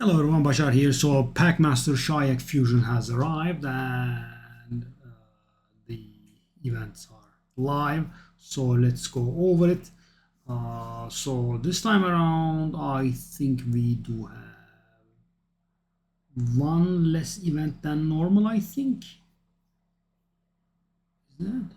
Hello everyone, Bashar here. So Packmaster Shayak Fusion has arrived and the events are live. So let's go over it. So this time around, I think we do have one less event than normal, I think. Is that?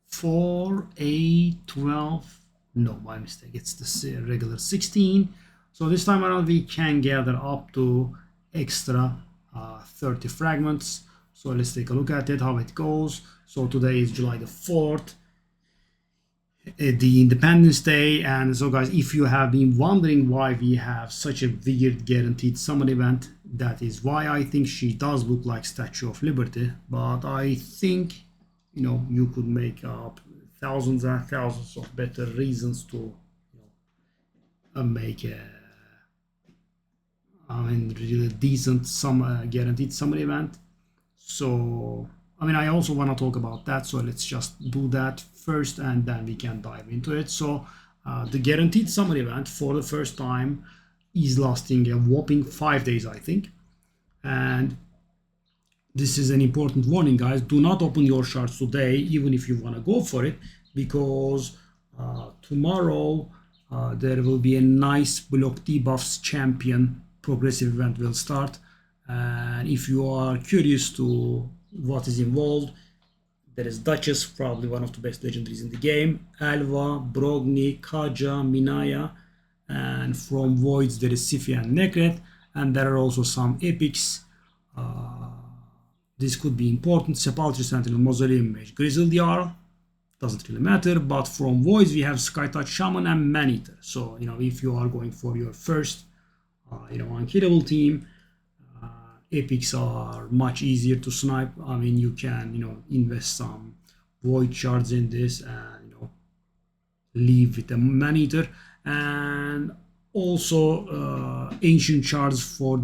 4, 8, 12. No, my mistake. It's the regular 16. So this time around we can gather up to extra 30 fragments. So let's take a look at it, how it goes. So today is July the 4th, the Independence Day. And so guys, if you have been wondering why we have such a weird guaranteed summon event, that is why I think she does look like Statue of Liberty. But I think, you could make up thousands and thousands of better reasons to make a really decent guaranteed summer event. So I also want to talk about that, so let's just do that first and then we can dive into it. So the guaranteed summer event for the first time is lasting a whopping 5 days, I think. And this is an important warning, guys. Do not open your shards today, even if you want to go for it, because tomorrow there will be a nice block debuffs champion progressive event will start. And if you are curious to what is involved, there is Duchess, probably one of the best legendaries in the game, Alva, Brogni, Kaja, Minaya, and from Voids there is Sifia and Nekret, and there are also some epics. This could be important: Sepulchre, Sentinel, Mausoleum Mage, Grizzled Jarl, doesn't really matter, but from Voids we have Skytouch Shaman and Maneater. So if you are going for your first unkillable team, epics are much easier to snipe. You can invest some void shards in this and leave with a Maneater, and also ancient shards for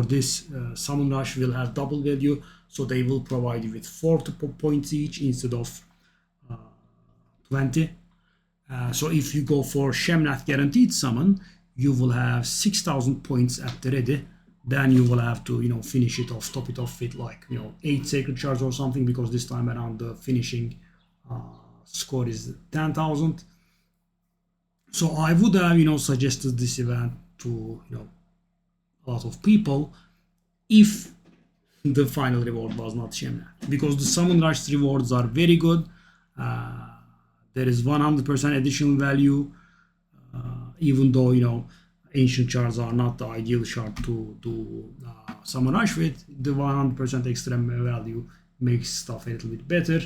this summon rush will have double value, so they will provide you with 40 points each instead of 20. So if you go for Shemnath guaranteed summon, you will have 6,000 points at the ready. Then you will have to finish it off, top it off with like 8 sacred shards or something, because this time around the finishing score is 10,000. So I would have suggested this event to a lot of people if the final reward was not Shemnath, because the summon rush rewards are very good. There is 100% additional value, even though ancient shards are not the ideal shard to do summon rush with. The 100% extra value makes stuff a little bit better,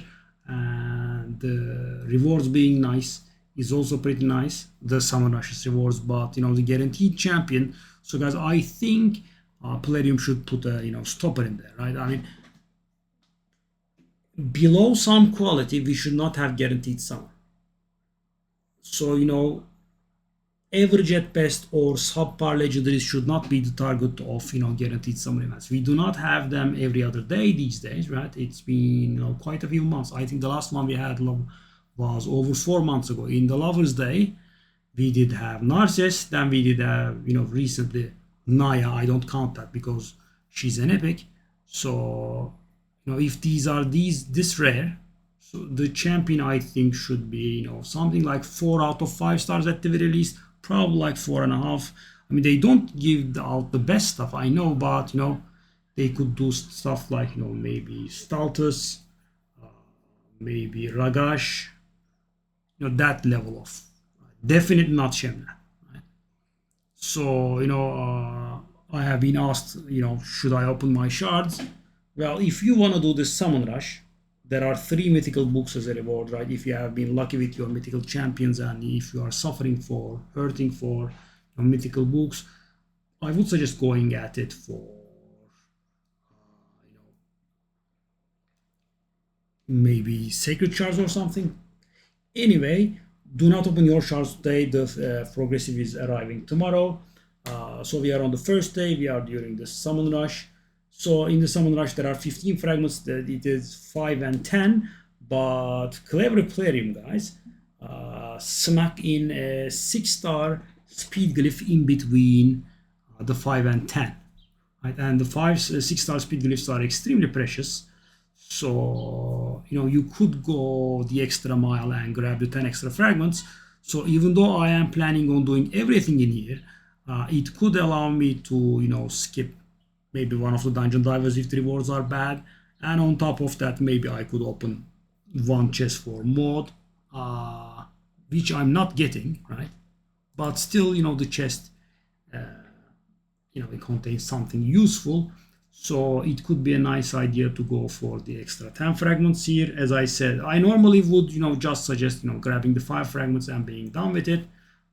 and the rewards being nice is also pretty nice, the summon rushes rewards. But the guaranteed champion. So guys, I think Palladium should put a stopper in there, right? Below some quality we should not have guaranteed summon. So average at best or subpar legendaries should not be the target of guaranteed summon events. We do not have them every other day these days, right? It's been quite a few months. I think the last one we had was over 4 months ago. In the Lovers Day we did have Narcissus, then we did have recently Naya. I don't count that because she's an epic. So if these are this rare, so the champion I think should be something like 4 out of 5 stars at the very least, probably like 4.5. They don't give out the best stuff, I know, but they could do stuff like maybe Staltus, maybe Ragash, that level of definite not Shemna. Right? So I have been asked, should I open my shards? Well, if you want to do this summon rush, there are 3 mythical books as a reward, right? If you have been lucky with your mythical champions, and if you are hurting for your mythical books, I would suggest going at it for maybe sacred shards or something. Anyway, do not open your shards today. The progressive is arriving tomorrow. So we are on the first day. We are during the summon rush. So in the summon rush there are 15 fragments. That it is 5 and 10. But clever Plarium, guys, smack in a 6-star speed glyph in between the 5 and 10. Right? And the 6-star speed glyphs are extremely precious. So, you could go the extra mile and grab the 10 extra fragments. So even though I am planning on doing everything in here, it could allow me to, skip maybe one of the dungeon divers if the rewards are bad. And on top of that, maybe I could open one chest for mod, which I'm not getting, right? But still, the chest, it contains something useful. So it could be a nice idea to go for the extra 10 fragments here. As I said, I normally would, just suggest, grabbing the 5 fragments and being done with it.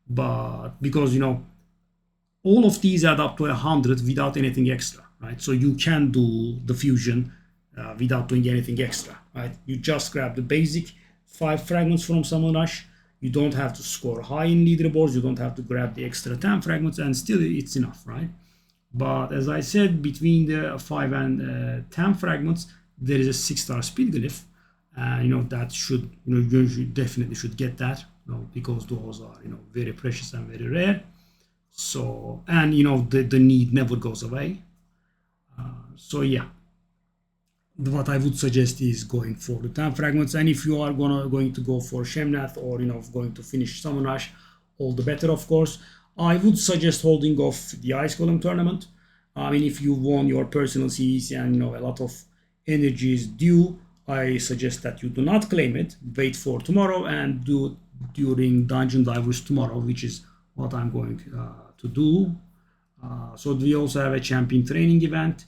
But because, all of these add up to 100 without anything extra, right? So you can do the fusion without doing anything extra, right? You just grab the basic 5 fragments from Summon Rush. You don't have to score high in leaderboards. You don't have to grab the extra 10 fragments, and still it's enough, right? But as I said, between the 5 and 10 fragments, there is a 6-star speed glyph. That should, you definitely should get that, because those are, very precious and very rare. So, and, the need never goes away. So, yeah. What I would suggest is going for the 10 fragments. And if you are going to go for Shemnath or, going to finish Summon Rush, all the better, of course. I would suggest holding off the Ice Golem tournament. I mean, if you won your personal series and a lot of energy is due, I suggest that you do not claim it. Wait for tomorrow and do it during Dungeon Divers tomorrow, which is what I'm going to do. So we also have a champion training event.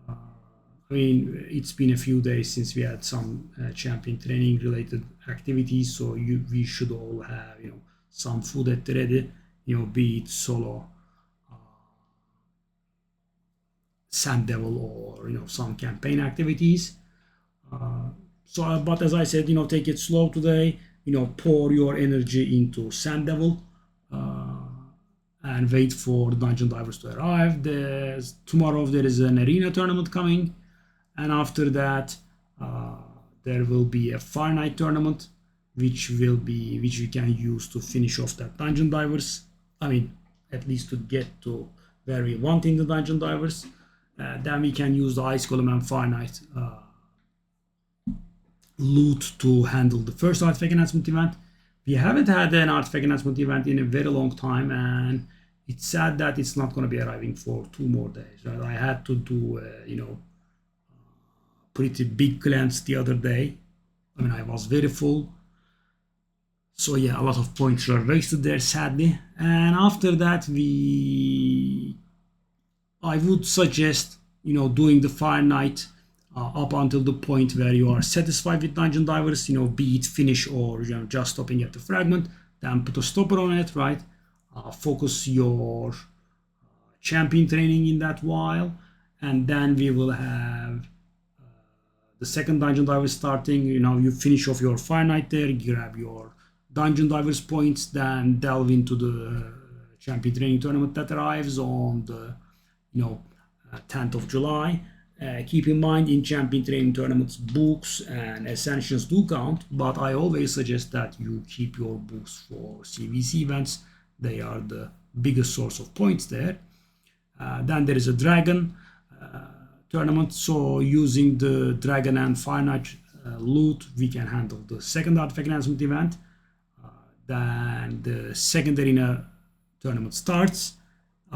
I mean, it's been a few days since we had some champion training related activities, so we should all have some food at the ready. Be it solo Sand Devil or some campaign activities. But as I said, take it slow today. Pour your energy into Sand Devil and wait for the Dungeon Divers to arrive. Tomorrow there is an arena tournament coming, and after that there will be a Fire Night tournament, which we can use to finish off that Dungeon Divers. I mean, at least to get to where we want in the Dungeon Divers. Then we can use the Ice Golem and Fire Knight loot to handle the first artifact enhancement event. We haven't had an artifact enhancement event in a very long time, and it's sad that it's not going to be arriving for 2 more days. Right? I had to do, pretty big cleanse the other day. I mean, I was very full. So yeah, a lot of points are wasted there, sadly. And after that, I would suggest, doing the Fire Knight up until the point where you are satisfied with Dungeon Divers, be it finish or just stopping at the fragment. Then put a stopper on it, right? Focus your champion training in that while, and then we will have the second Dungeon Diver starting. You finish off your Fire Knight there, grab your Dungeon Divers points, then delve into the champion training tournament that arrives on the 10th of July. Keep in mind, in champion training tournaments, books and ascensions do count, but I always suggest that you keep your books for CVC events. They are the biggest source of points there. Then there is a dragon tournament, so using the dragon and Fire Knight loot, we can handle the second artifact enhancement event. Then the second arena tournament starts,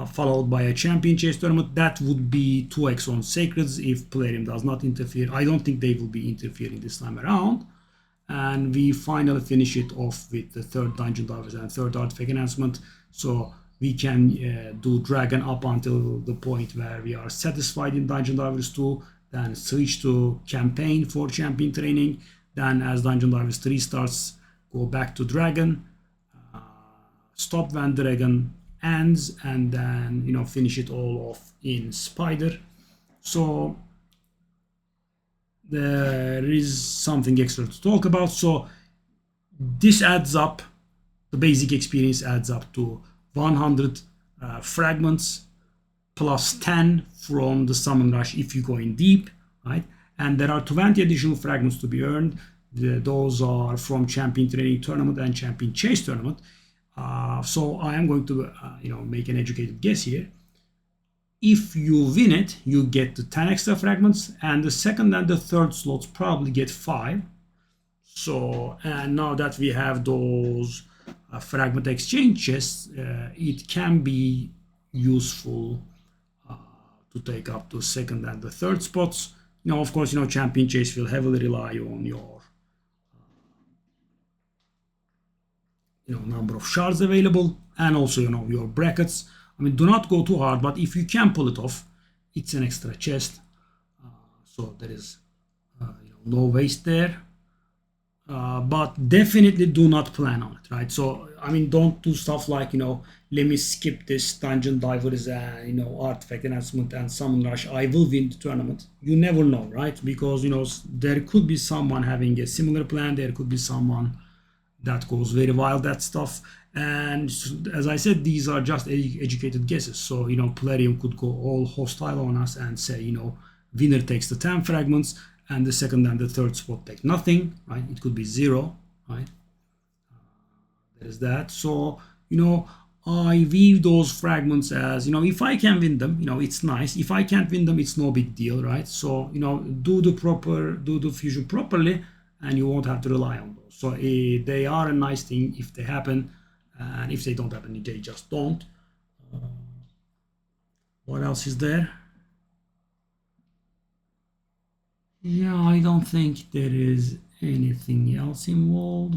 followed by a champion chase tournament. That would be 2x on sacreds if Plarium does not interfere. I don't think they will be interfering this time around. And we finally finish it off with the third Dungeon Divers and third artifact enhancement. So we can do dragon up until the point where we are satisfied in Dungeon Divers 2, then switch to campaign for champion training. Then as Dungeon Divers 3 starts, go back to dragon, stop when dragon ends, and then finish it all off in spider. So there is something extra to talk about. So this adds up, the basic experience adds up to 100 fragments plus 10 from the Summon Rush if you go in deep, right? And there are 20 additional fragments to be earned. Those are from Champion Training Tournament and Champion Chase Tournament. So I am going to make an educated guess here. If you win it, you get the 10 extra fragments, and the second and the third slots probably get 5. So, and now that we have those fragment exchange chests, it can be useful to take up the second and the third spots. Of course, Champion Chase will heavily rely on your number of shards available, and also your brackets. I mean, do not go too hard, but if you can pull it off, it's an extra chest. So there is no waste there. But definitely do not plan on it, right? So I mean, don't do stuff like let me skip this dungeon divers and artifact enhancement and summon rush, I will win the tournament. You never know, right? Because there could be someone having a similar plan, there could be someone that goes very wild at stuff. And as I said, these are just educated guesses. So Plarium could go all hostile on us and say winner takes the 10 fragments and the second and the third spot take nothing, right? It could be 0, right? There's that. So I view those fragments as if I can win them, it's nice. If I can't win them, it's no big deal, right? So do the fusion properly, and you won't have to rely on those. So they are a nice thing if they happen, and if they don't happen, they just don't. What else is there? Yeah, I don't think there is anything else involved.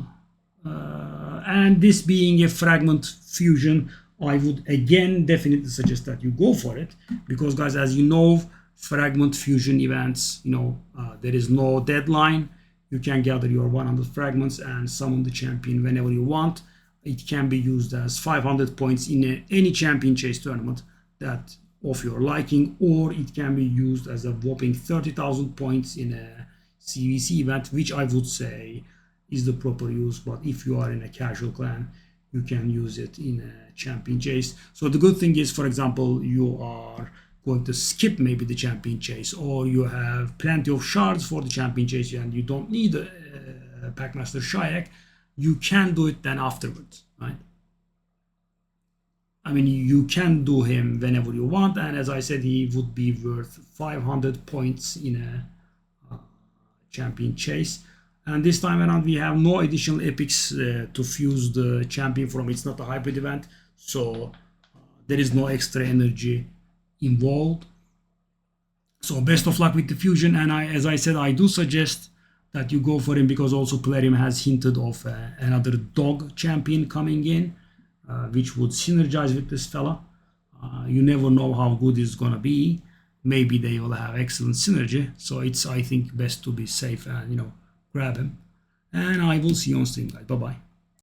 And this being a fragment fusion, I would again definitely suggest that you go for it, because guys, as you know, fragment fusion events, there is no deadline. You can gather your 100 fragments and summon the champion whenever you want. It can be used as 500 points in any champion chase tournament that of your liking, or it can be used as a whopping 30,000 points in a CVC event, which I would say is the proper use. But if you are in a casual clan, you can use it in a champion chase. So the good thing is, for example, you are going to skip maybe the champion chase, or you have plenty of shards for the champion chase and you don't need a Packmaster Shayak, you can do it then afterwards, right? I mean, you can do him whenever you want, and as I said, he would be worth 500 points in a champion chase. And this time around, we have no additional epics to fuse the champion from. It's not a hybrid event, so there is no extra energy involved. So best of luck with the fusion, and as I said, I do suggest that you go for him, because also Plarium has hinted of another dog champion coming in, which would synergize with this fella. You never know how good it's gonna be. Maybe they will have excellent synergy, so it's, I think, best to be safe and grab him. And I will see you on stream, guys. Bye bye.